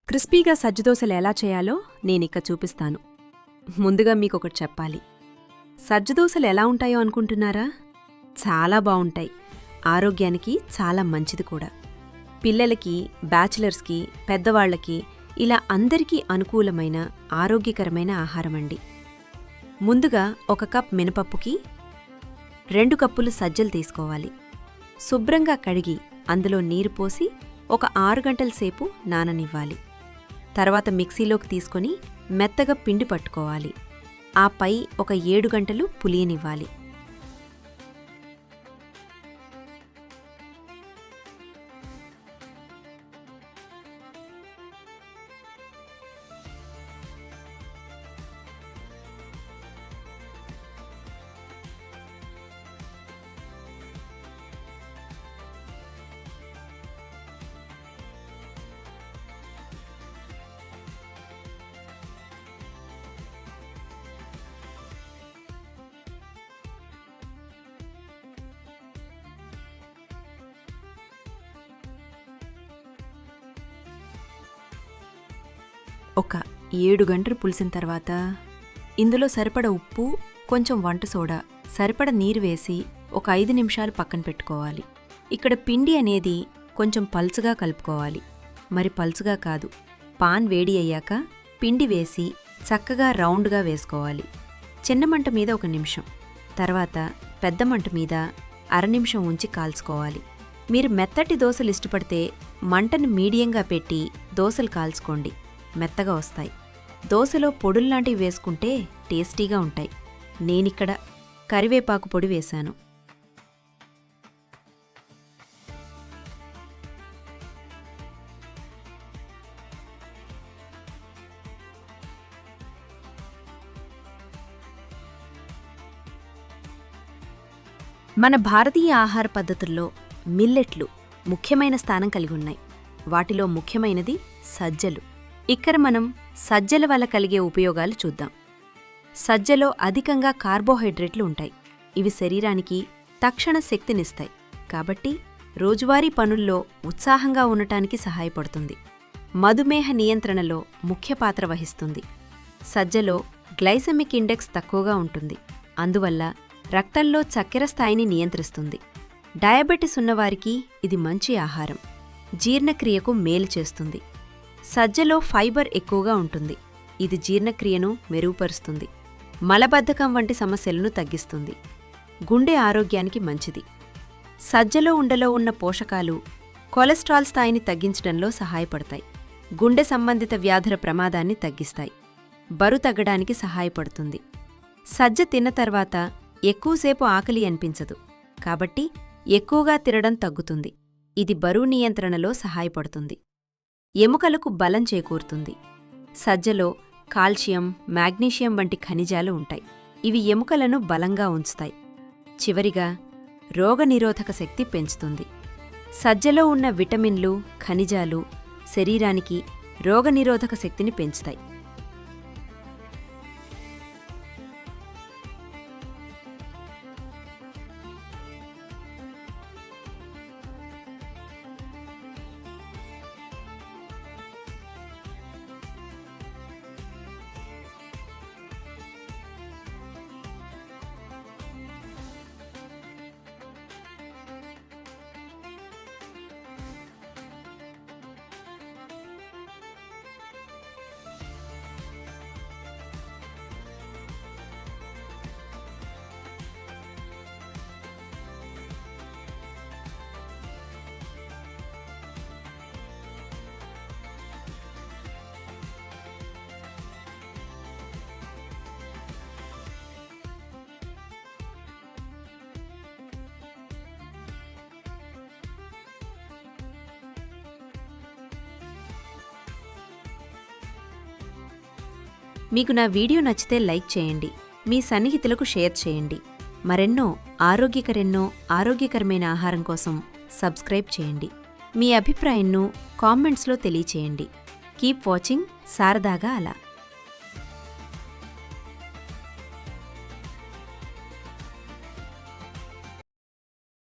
క్రిస్పీగా సజ్జదోశలు ఎలా చేయాలో నేనిక్క చూపిస్తాను. ముందుగా మీకొకటి చెప్పాలి. సజ్జదోశలు ఎలా ఉంటాయో అనుకుంటున్నారా? చాలా బావుంటాయి. ఆరోగ్యానికి చాలా మంచిది కూడా. పిల్లలకి, బ్యాచిలర్స్కి, పెద్దవాళ్లకి ఇలా అందరికీ అనుకూలమైన ఆరోగ్యకరమైన ఆహారమండి. ముందుగా 1 కప్ మినపప్పుకి 2 కప్పులు సజ్జలు తీసుకోవాలి. శుభ్రంగా కడిగి అందులో నీరు పోసి ఒక 6 గంటల సేపు నాననివ్వాలి. తర్వాత మిక్సీలోకి తీసుకొని మెత్తగా పిండి పట్టుకోవాలి. ఆపై ఒక 7 గంటలు పులియనివ్వాలి. ఒక 7 గంటలు పులిసిన తర్వాత ఇందులో సరిపడ ఉప్పు, కొంచెం వంట సోడా, సరిపడ నీరు వేసి ఒక 5 నిమిషాలు పక్కన పెట్టుకోవాలి. ఇక్కడ పిండి అనేది కొంచెం పల్చగా కలుపుకోవాలి. మరి పల్చగా కాదు. పాన్ వేడి అయ్యాక పిండి వేసి చక్కగా రౌండ్గా వేసుకోవాలి. చిన్న మంట మీద 1 నిమిషం, తర్వాత పెద్ద మంట మీద 1/2 నిమిషం ఉంచి కాల్చుకోవాలి. మీరు మెత్తటి దోశలు ఇష్టపడితే మంటను మీడియంగా పెట్టి దోశలు కాల్చుకోండి. మెత్తగా వస్తాయి. దోశలో పొడుల్లాంటివి వేసుకుంటే టేస్టీగా ఉంటాయి. నేనిక్కడ కరివేపాకు పొడి వేశాను. మన భారతీయ ఆహార పద్ధతుల్లో మిల్లెట్లు ముఖ్యమైన స్థానం కలిగి ఉన్నాయి. వాటిలో ముఖ్యమైనది సజ్జలు. ఇక్కడ మనం సజ్జల వల్ల కలిగే ఉపయోగాలు చూద్దాం. సజ్జలో అధికంగా కార్బోహైడ్రేట్లు ఉంటాయి. ఇవి శరీరానికి తక్షణ శక్తినిస్తాయి. కాబట్టి రోజువారీ పనుల్లో ఉత్సాహంగా ఉండటానికి సహాయపడుతుంది. మధుమేహ నియంత్రణలో ముఖ్య పాత్ర వహిస్తుంది. సజ్జలో గ్లైసెమిక్ ఇండెక్స్ తక్కువగా ఉంటుంది. అందువల్ల రక్తంలో చక్కెర స్థాయిని నియంత్రిస్తుంది. డయాబెటిస్ ఉన్నవారికి ఇది మంచి ఆహారం. జీర్ణక్రియకు మేలు చేస్తుంది. సజ్జలో ఫైబర్ ఎక్కువగా ఉంటుంది. ఇది జీర్ణక్రియను మెరుగుపరుస్తుంది. మలబద్ధకం వంటి సమస్యలను తగ్గిస్తుంది. గుండె ఆరోగ్యానికి మంచిది. సజ్జలో ఉండలో ఉన్న పోషకాలు కొలెస్ట్రాల్ స్థాయిని తగ్గించడంలో సహాయపడతాయి. గుండె సంబంధిత వ్యాధుల ప్రమాదాన్ని తగ్గిస్తాయి. బరువు తగ్గడానికి సహాయపడుతుంది. సజ్జ తిన్న తర్వాత ఎక్కువసేపు ఆకలి అనిపించదు. కాబట్టి ఎక్కువగా తినడం తగ్గుతుంది. ఇది బరువు నియంత్రణలో సహాయపడుతుంది. ఎముకలకు బలం చేకూరుతుంది. సజ్జలో కాల్షియం, మాగ్నీషియం వంటి ఖనిజాలు ఉంటాయి. ఇవి ఎముకలను బలంగా ఉంచుతాయి. చివరిగా రోగనిరోధక శక్తి పెంచుతుంది. సజ్జలో ఉన్న విటమిన్లు, ఖనిజాలు శరీరానికి రోగనిరోధక శక్తిని పెంచుతాయి. మీకు నా వీడియో నచ్చితే లైక్ చేయండి. మీ సన్నిహితులకు షేర్ చేయండి. మరెన్నో ఆరోగ్యకరమైన ఆహారం కోసం సబ్స్క్రైబ్ చేయండి. మీ అభిప్రాయంను కామెంట్స్లో తెలియచేయండి. కీప్ వాచింగ్ శారదాగా అలా.